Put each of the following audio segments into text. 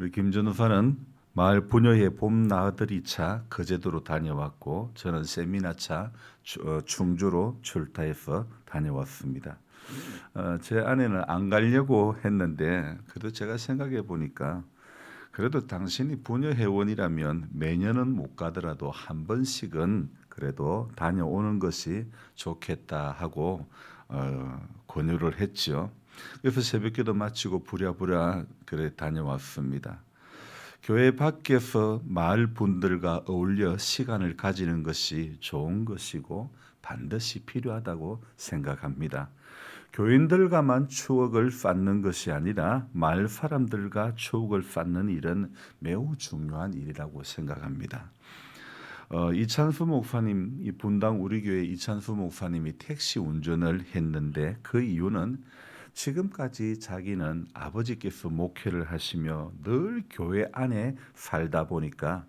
우리 김 전도사는 마을 부녀회 봄 나들이 차 거제도로 다녀왔고 저는 세미나차 충주로 출타해서 다녀왔습니다. 제 아내는 안 가려고 했는데 그래도 제가 생각해 보니까 그래도 당신이 부녀 회원이라면 매년은 못 가더라도 한 번씩은 그래도 다녀오는 것이 좋겠다 하고 권유를 했죠. 그래서 새벽기도 마치고 부랴부랴 그래 다녀왔습니다. 교회 밖에서 마을 분들과 어울려 시간을 가지는 것이 좋은 것이고 반드시 필요하다고 생각합니다. 교인들과만 추억을 쌓는 것이 아니라 마을 사람들과 추억을 쌓는 일은 매우 중요한 일이라고 생각합니다. 이찬수 목사님, 이 분당 우리 교회 이찬수 목사님이 택시 운전을 했는데 그 이유는 지금까지 자기는 아버지께서 목회를 하시며 늘 교회 안에 살다 보니까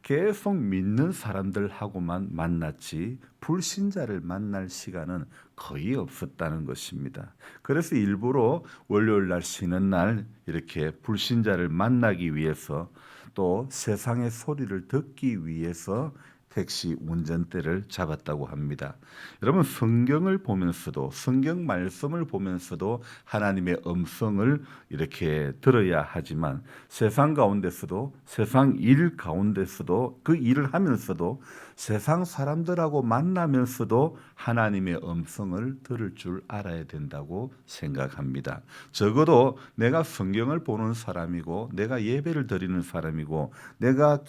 계속 믿는 사람들하고만 만났지 불신자를 만날 시간은 거의 없었다는 것입니다. 그래서 일부러 월요일 날 쉬는 날 이렇게 불신자를 만나기 위해서 또 세상의 소리를 듣기 위해서 택시 운전대를 잡았다고 합니다. 여러분 성경을 보면서도 성경 말씀을 보면서도 하나님의 음성을 이렇게 들어야 하지만 세상 가운데서도 세상 일 가운데서도 그 일을 하면서도 세상 사람들하고 만나면서도 하나님의 음성을 들을 줄 알아야 된다고 생각합니다. 적어도 내가 성경을 보는 사람이고 내가 예배를 드리는 사람이고 내가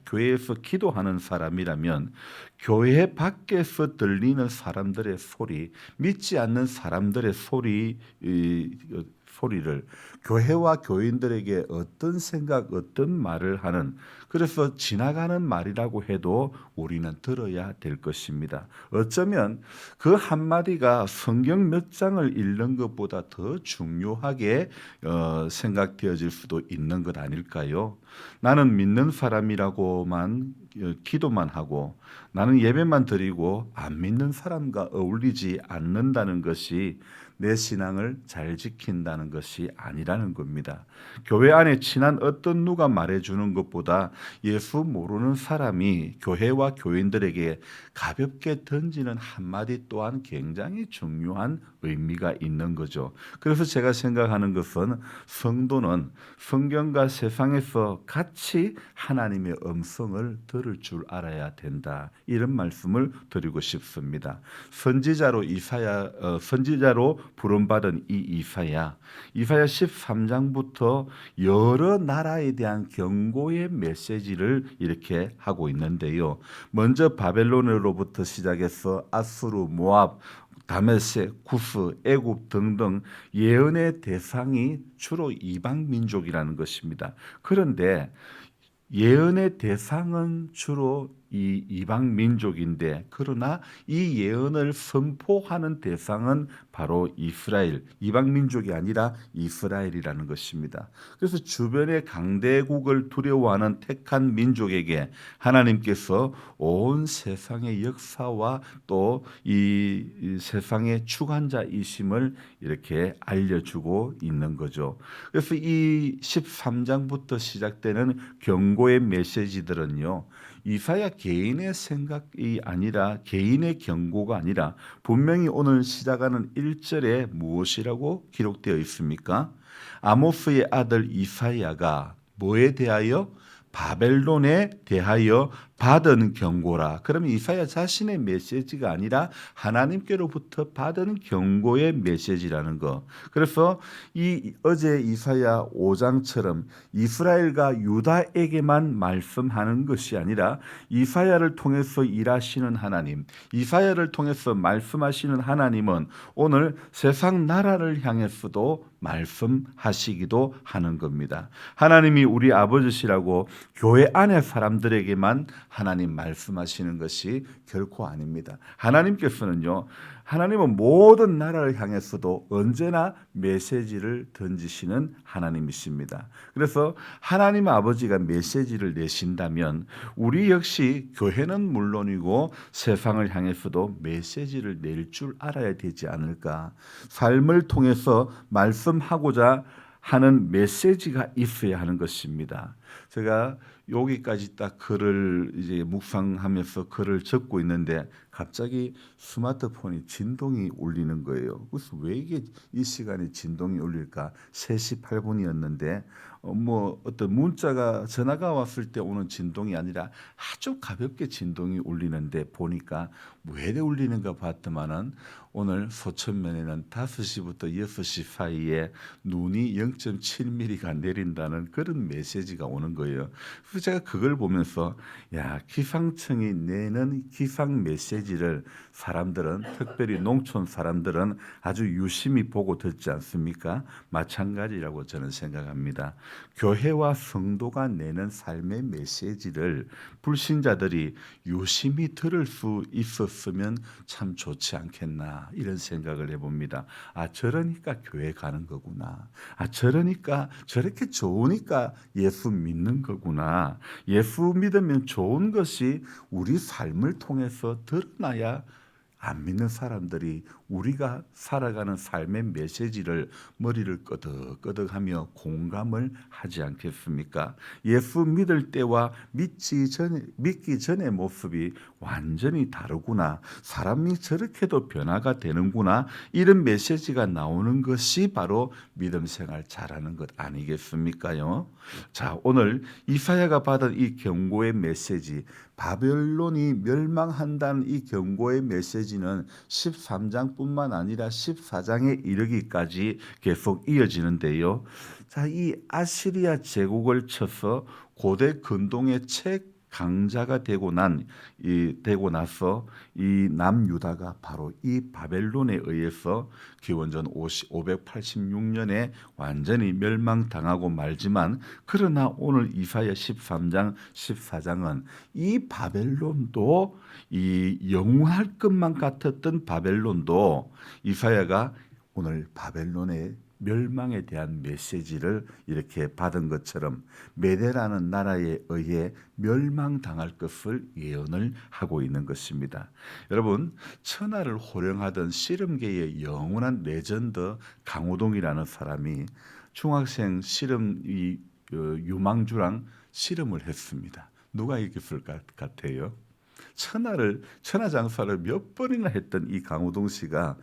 교회에서 기도하는 사람이라면 교회 밖에서 들리는 사람들의 소리, 믿지 않는 사람들의 소리를 교회와 교인들에게 어떤 생각, 어떤 말을 하는 그래서 지나가는 말이라고 해도 우리는 들어야 될 것입니다. 어쩌면 그 한마디가 성경 몇 장을 읽는 것보다 더 중요하게 생각되어질 수도 있는 것 아닐까요? 나는 믿는 사람이라고만 기도만 하고 나는 예배만 드리고 안 믿는 사람과 어울리지 않는다는 것이 내 신앙을 잘 지킨다는 것이 아니라는 겁니다. 교회 안에 친한 어떤 누가 말해주는 것보다 예수 모르는 사람이 교회와 교인들에게 가볍게 던지는 한마디 또한 굉장히 중요한 의미가 있는 거죠. 그래서 제가 생각하는 것은 성도는 성경과 세상에서 같이 하나님의 음성을 들을 줄 알아야 된다. 이런 말씀을 드리고 싶습니다. 선지자로 부름받은 이 이사야 13장부터 여러 나라에 대한 경고의 메시지를 이렇게 하고 있는데요. 먼저 바벨론으로부터 시작해서 아수르, 모압, 다메섹, 구스, 애굽 등등 예언의 대상이 주로 이방 민족이라는 것입니다. 그런데 예언의 대상은 주로 이 이방 민족인데 그러나 이 예언을 선포하는 대상은 바로 이스라엘, 이방 민족이 아니라 이스라엘이라는 것입니다. 그래서 주변의 강대국을 두려워하는 택한 민족에게 하나님께서 온 세상의 역사와 또 이 세상의 주관자이심을 이렇게 알려주고 있는 거죠. 그래서 이 13장부터 시작되는 경고의 메시지들은요. 이사야 개인의 생각이 아니라 개인의 경고가 아니라 분명히 오늘 시작하는 1절에 무엇이라고 기록되어 있습니까? 아모스의 아들 이사야가 뭐에 대하여? 바벨론에 대하여 받은 경고라. 그러면 이사야 자신의 메시지가 아니라 하나님께로부터 받은 경고의 메시지라는 거. 그래서 이 어제 이사야 5장처럼 이스라엘과 유다에게만 말씀하는 것이 아니라 이사야를 통해서 일하시는 하나님, 이사야를 통해서 말씀하시는 하나님은 오늘 세상 나라를 향해서도 말씀하시기도 하는 겁니다. 하나님이 우리 아버지시라고 교회 안의 사람들에게만 하나님 말씀하시는 것이 결코 아닙니다. 하나님은 모든 나라를 향해서도 언제나 메시지를 던지시는 하나님이십니다. 그래서 하나님 아버지가 메시지를 내신다면 우리 역시 교회는 물론이고 세상을 향해서도 메시지를 낼 줄 알아야 되지 않을까. 삶을 통해서 말씀하고자 하는 메시지가 있어야 하는 것입니다. 제가 여기까지 딱 글을 이제 묵상하면서 글을 적고 있는데 갑자기 스마트폰이 진동이 울리는 거예요. 그래서 왜 이게 이 시간에 진동이 울릴까? 3시 8분이었는데 뭐 어떤 문자가 전화가 왔을 때 오는 진동이 아니라 아주 가볍게 진동이 울리는데 보니까 왜 울리는가 봤더만은 오늘 소천면에는 5시부터 6시 사이에 눈이 0.7mm가 내린다는 그런 메시지가 오는 거예요. 그래서 제가 그걸 보면서 야, 기상청이 내는 기상 메시지를 사람들은 특별히 농촌 사람들은 아주 유심히 보고 듣지 않습니까? 마찬가지라고 저는 생각합니다. 교회와 성도가 내는 삶의 메시지를 불신자들이 유심히 들을 수 있었으면 참 좋지 않겠나 이런 생각을 해봅니다. 아, 저러니까 교회 가는 거구나. 아, 저러니까 저렇게 좋으니까 예수 믿는 거구나. 예수 믿으면 좋은 것이 우리 삶을 통해서 드러나야 안 믿는 사람들이 우리가 살아가는 삶의 메시지를 머리를 끄덕끄덕하며 공감을 하지 않겠습니까? 예수 믿을 때와 믿기 전의 모습이 완전히 다르구나. 사람이 저렇게도 변화가 되는구나. 이런 메시지가 나오는 것이 바로 믿음 생활 잘하는 것 아니겠습니까요? 자, 오늘 이사야가 받은 이 경고의 메시지, 바벨론이 멸망한다는 이 경고의 메시지는 13장뿐만 아니라 14장에 이르기까지 계속 이어지는데요. 자, 이 아시리아 제국을 쳐서 고대 근동의 최강자가 되고 나서 이 남유다가 바로 이 바벨론에 의해서 기원전 586년에 완전히 멸망당하고 말지만, 그러나 오늘 이사야 13장 14장은 이 바벨론도, 이 영웅할 것만 같았던 바벨론도 이사야가 오늘 바벨론의 멸망에 대한 메시지를 이렇게 받은 것처럼 메대라는 나라에 의해 멸망당할 것을 예언을 하고 있는 것입니다. 여러분, 천하를 호령하던 씨름계의 영원한 레전드 강호동이라는 사람이 중학생 씨름 유망주랑 씨름을 했습니다. 누가 이겼을 것 같아요? 천하장사를 몇 번이나 했던 이 강호동 씨가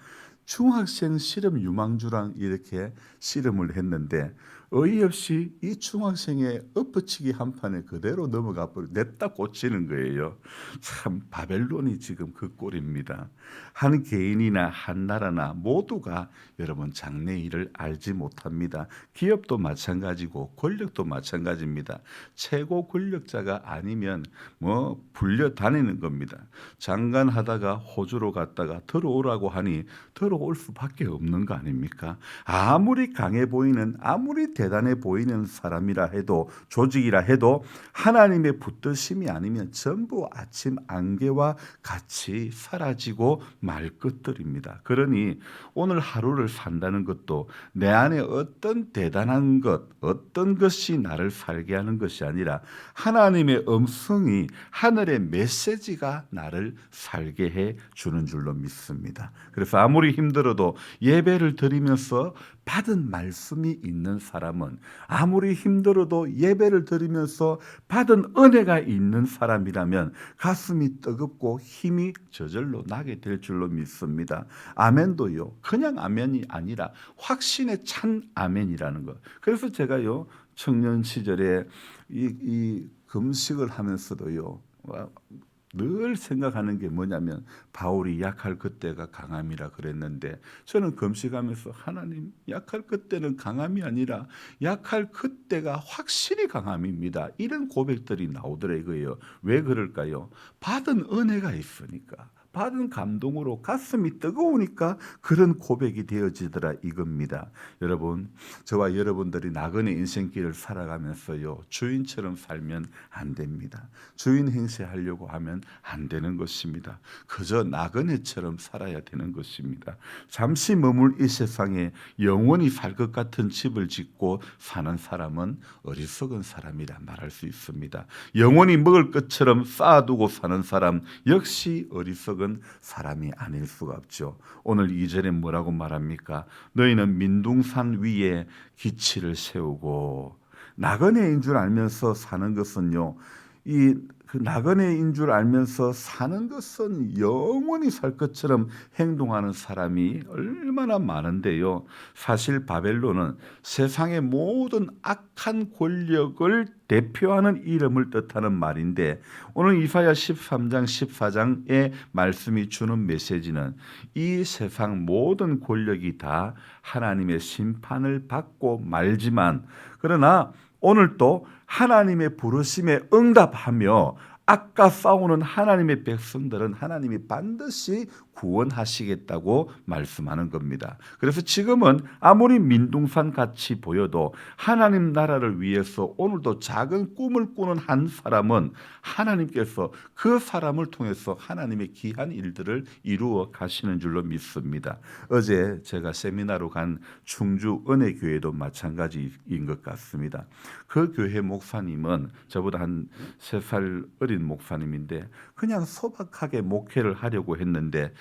중학생 씨름 유망주랑 이렇게 씨름을 했는데 어이없이 이 중학생의 엎어치기 한 판에 그대로 넘어가 버려 냅다 꽂히는 거예요. 참 바벨론이 지금 그 꼴입니다. 한 개인이나 한 나라나 모두가 여러분 장래일을 알지 못합니다. 기업도 마찬가지고 권력도 마찬가지입니다. 최고 권력자가 아니면 뭐 불려 다니는 겁니다. 장관 하다가 호주로 갔다가 들어오라고 하니 들어올 수밖에 없는 거 아닙니까? 아무리 강해 보이는, 아무리 대단해 보이는 사람이라 해도, 조직이라 해도 하나님의 붙드심이 아니면 전부 아침 안개와 같이 사라지고 말 것들입니다. 그러니 오늘 하루를 산다는 것도 내 안에 어떤 대단한 것, 어떤 것이 나를 살게 하는 것이 아니라 하나님의 음성이, 하늘의 메시지가 나를 살게 해 주는 줄로 믿습니다. 그래서 아무리 힘들어도 예배를 드리면서 받은 말씀이 있는 사람은, 아무리 힘들어도 예배를 드리면서 받은 은혜가 있는 사람이라면 가슴이 뜨겁고 힘이 저절로 나게 될 줄로 믿습니다. 아멘도요, 그냥 아멘이 아니라 확신에 찬 아멘이라는 것. 그래서 제가요, 청년 시절에 이 금식을 하면서도요, 늘 생각하는 게 뭐냐면 바울이 약할 그때가 강함이라 그랬는데, 저는 금식하면서 하나님, 약할 그때는 강함이 아니라 약할 그때가 확실히 강함입니다. 이런 고백들이 나오더라고요. 왜 그럴까요? 받은 은혜가 있으니까, 받은 감동으로 가슴이 뜨거우니까 그런 고백이 되어지더라 이겁니다. 여러분, 저와 여러분들이 나그네 인생길을 살아가면서요, 주인처럼 살면 안 됩니다. 주인 행세하려고 하면 안 되는 것입니다. 그저 나그네처럼 살아야 되는 것입니다. 잠시 머물 이 세상에 영원히 살 것 같은 집을 짓고 사는 사람은 어리석은 사람이라 말할 수 있습니다. 영원히 먹을 것처럼 쌓아두고 사는 사람 역시 어리석은 적은 사람이 아닐 수가 없죠. 오늘 2절에 뭐라고 말합니까? 너희는 민둥산 위에 기치를 세우고 나그네인 줄 알면서 사는 것은요. 그 나그네인 줄 알면서 사는 것은 영원히 살 것처럼 행동하는 사람이 얼마나 많은데요. 사실 바벨론은 세상의 모든 악한 권력을 대표하는 이름을 뜻하는 말인데 오늘 이사야 13장 14장의 말씀이 주는 메시지는 이 세상 모든 권력이 다 하나님의 심판을 받고 말지만 그러나 오늘 또 하나님의 부르심에 응답하며 악과 싸우는 하나님의 백성들은 하나님이 반드시 구원하시겠다고 말씀하는 겁니다. 그래서 지금은 아무리 민둥산 같이 보여도 하나님 나라를 위해서 오늘도 작은 꿈을 꾸는 한 사람은 하나님께서 그 사람을 통해서 하나님의 귀한 일들을 이루어 가시는 줄로 믿습니다. 어제 제가 세미나로 간 충주 은혜교회도 마찬가지인 것 같습니다. 그 교회 목사님은 저보다 한 3살 어린 목사님인데 그냥 소박하게 목회를 하려고 했는데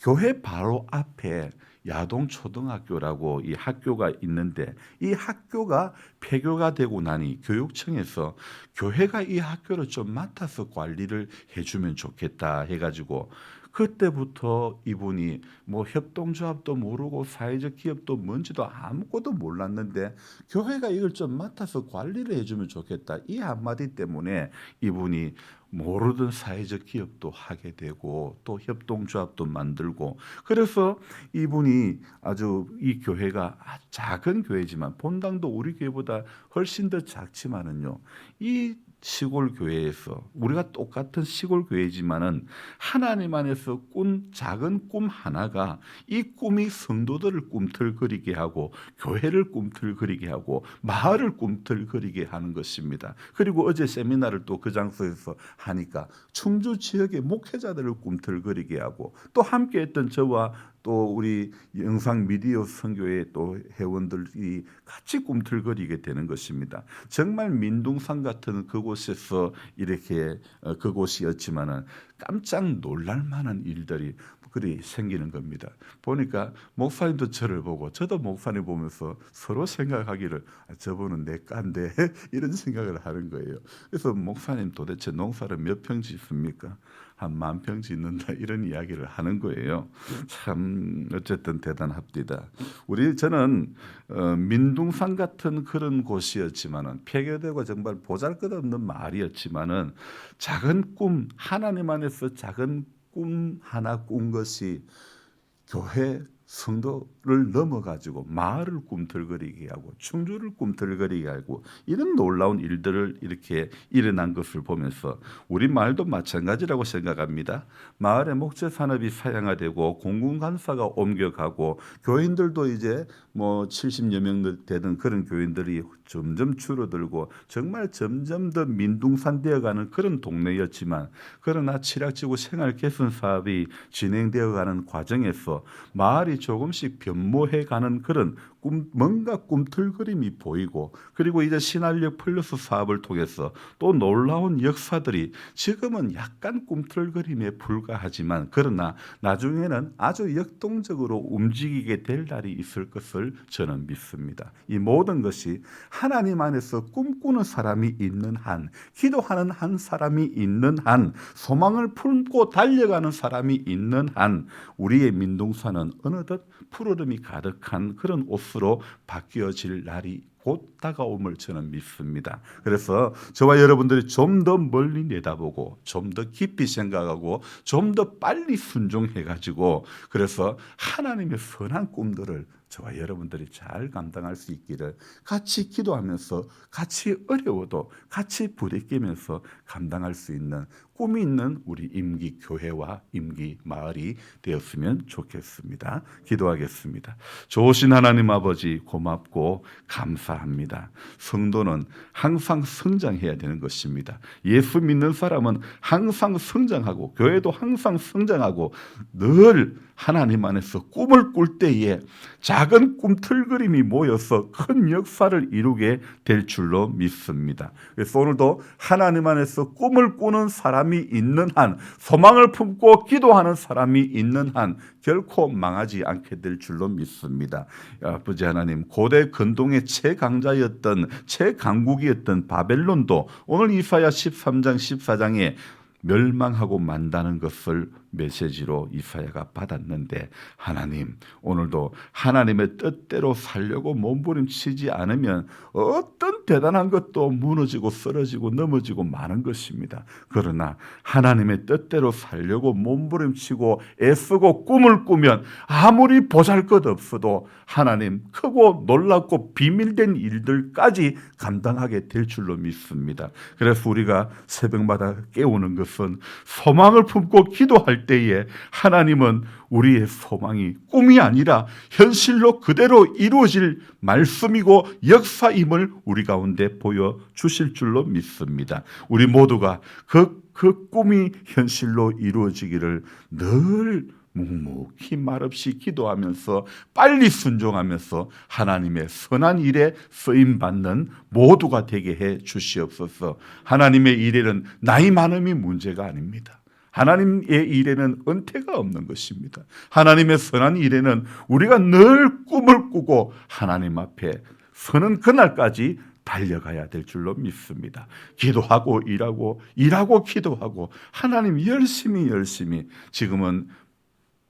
교회 바로 앞에 야동초등학교라고 이 학교가 있는데 이 학교가 폐교가 되고 나니 교육청에서 교회가 이 학교를 좀 맡아서 관리를 해주면 좋겠다 해가지고 그때부터 이분이 뭐 협동조합도 모르고 사회적 기업도 뭔지도 아무것도 몰랐는데 교회가 이걸 좀 맡아서 관리를 해주면 좋겠다 이 한마디 때문에 이분이 모르던 사회적 기업도 하게 되고 또 협동조합도 만들고 그래서 이분이 아주 이 교회가 작은 교회지만 본당도 우리 교회보다 훨씬 더 작지만은요 이 시골 교회에서 우리가 똑같은 시골 교회지만은 하나님 안에서 꾼 작은 꿈 하나가 이 꿈이 성도들을 꿈틀거리게 하고 교회를 꿈틀거리게 하고 마을을 꿈틀거리게 하는 것입니다. 그리고 어제 세미나를 또 그 장소에서 하니까 충주 지역의 목회자들을 꿈틀거리게 하고 또 함께했던 저와 또 우리 영상 미디어 선교회 또 회원들이 같이 꿈틀거리게 되는 것입니다. 정말 민둥산 같은 그곳에서 이렇게 그곳이었지만은 깜짝 놀랄 만한 일들이 그리 생기는 겁니다. 보니까 목사님도 저를 보고 저도 목사님 보면서 서로 생각하기를 저분은 내 깐데 이런 생각을 하는 거예요. 그래서 목사님 도대체 농사를 몇 평 짓습니까? 한 10,000평 짓는다 이런 이야기를 하는 거예요. 참 어쨌든 대단합니다. 저는 민둥산 같은 그런 곳이었지만은 폐교되고 정말 보잘것없는 마을이었지만은 작은 꿈 하나님 안에서 작은 꿈 하나 꾼 것이 교회 성도를 넘어가지고 마을을 꿈틀거리게 하고 충주를 꿈틀거리게 하고 이런 놀라운 일들을 이렇게 일어난 것을 보면서 우리 마을도 마찬가지라고 생각합니다. 마을의 목재 산업이 사양화되고 공군간사가 옮겨가고 교인들도 이제 뭐 70여 명 되는 그런 교인들이 점점 줄어들고 정말 점점 더 민둥산 되어가는 그런 동네였지만 그러나 칠학지구 생활 개선 사업이 진행되어가는 과정에서 마을이 조금씩 변모해가는 그런 뭔가 꿈틀거림이 보이고 그리고 이제 신한력 플러스 사업을 통해서 또 놀라운 역사들이 지금은 약간 꿈틀거림에 불과하지만 그러나 나중에는 아주 역동적으로 움직이게 될 날이 있을 것을 저는 믿습니다. 이 모든 것이 하나님 안에서 꿈꾸는 사람이 있는 한, 기도하는 한 사람이 있는 한, 소망을 품고 달려가는 사람이 있는 한 우리의 민둥산은 어느덧 푸르름이 가득한 그런 옷으로 바뀌어질 날이 곧 다가옴을 저는 믿습니다. 그래서 저와 여러분들이 좀 더 멀리 내다보고 좀 더 깊이 생각하고 좀 더 빨리 순종해가지고 그래서 하나님의 선한 꿈들을 저와 여러분들이 잘 감당할 수 있기를 같이 기도하면서 같이 어려워도 같이 부대끼면서 감당할 수 있는 꿈이 있는 우리 임기 교회와 임기 마을이 되었으면 좋겠습니다. 기도하겠습니다. 좋으신 하나님 아버지 고맙고 감사합니다. 아닙니다. 성도는 항상 성장해야 되는 것입니다. 예수 믿는 사람은 항상 성장하고 교회도 항상 성장하고 늘 하나님 안에서 꿈을 꿀 때에 작은 꿈틀거림이 모여서 큰 역사를 이루게 될 줄로 믿습니다. 그래서 오늘도 하나님 안에서 꿈을 꾸는 사람이 있는 한, 소망을 품고 기도하는 사람이 있는 한 결코 망하지 않게 될 줄로 믿습니다. 아버지 하나님, 고대 근동의 최강자였던 최강국이었던 바벨론도 오늘 이사야 13장 14장에 멸망하고 만다는 것을 메시지로 이사야가 받았는데, 하나님 오늘도 하나님의 뜻대로 살려고 몸부림치지 않으면 어떤 대단한 것도 무너지고 쓰러지고 넘어지고 마는 것입니다. 그러나 하나님의 뜻대로 살려고 몸부림치고 애쓰고 꿈을 꾸면 아무리 보잘것 없어도 하나님 크고 놀랍고 비밀된 일들까지 감당하게 될 줄로 믿습니다. 그래서 우리가 새벽마다 깨우는 것은 소망을 품고 기도할 때에 하나님은 우리의 소망이 꿈이 아니라 현실로 그대로 이루어질 말씀이고 역사임을 우리 가운데 보여주실 줄로 믿습니다. 우리 모두가 그 꿈이 현실로 이루어지기를 늘 묵묵히 말없이 기도하면서 빨리 순종하면서 하나님의 선한 일에 쓰임받는 모두가 되게 해 주시옵소서. 하나님의 일에는 나이 많음이 문제가 아닙니다. 하나님의 일에는 은퇴가 없는 것입니다. 하나님의 선한 일에는 우리가 늘 꿈을 꾸고 하나님 앞에 서는 그날까지 달려가야 될 줄로 믿습니다. 기도하고 일하고 기도하고 하나님 열심히 지금은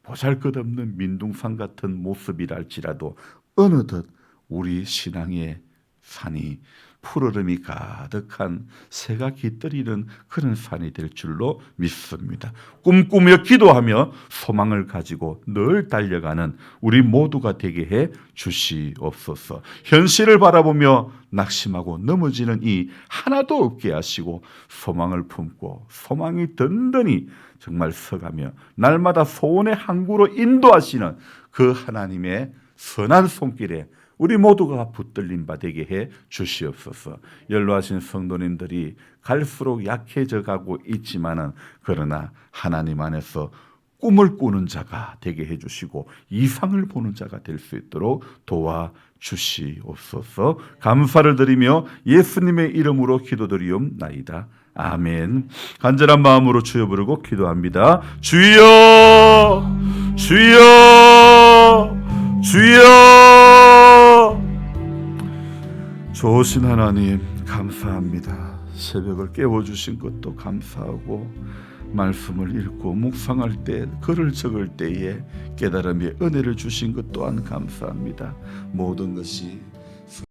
보잘것없는 민둥산 같은 모습이랄지라도 어느덧 우리 신앙의 산이 푸르름이 가득한 새가 깃들이는 그런 산이 될 줄로 믿습니다. 꿈꾸며 기도하며 소망을 가지고 늘 달려가는 우리 모두가 되게 해 주시옵소서. 현실을 바라보며 낙심하고 넘어지는 이 하나도 없게 하시고 소망을 품고 소망이 든든히 정말 서가며 날마다 소원의 항구로 인도하시는 그 하나님의 선한 손길에 우리 모두가 붙들림 바 되게 해 주시옵소서. 연로하신 성도님들이 갈수록 약해져 가고 있지만은 그러나 하나님 안에서 꿈을 꾸는 자가 되게 해 주시고 이상을 보는 자가 될 수 있도록 도와 주시옵소서. 감사를 드리며 예수님의 이름으로 기도드리옵나이다. 아멘. 간절한 마음으로 주여 부르고 기도합니다. 주여, 주여, 주여. 좋으신 하나님 감사합니다. 새벽을 깨워주신 것도 감사하고 말씀을 읽고 묵상할 때 글을 적을 때에 깨달음의 은혜를 주신 것 또한 감사합니다. 모든 것이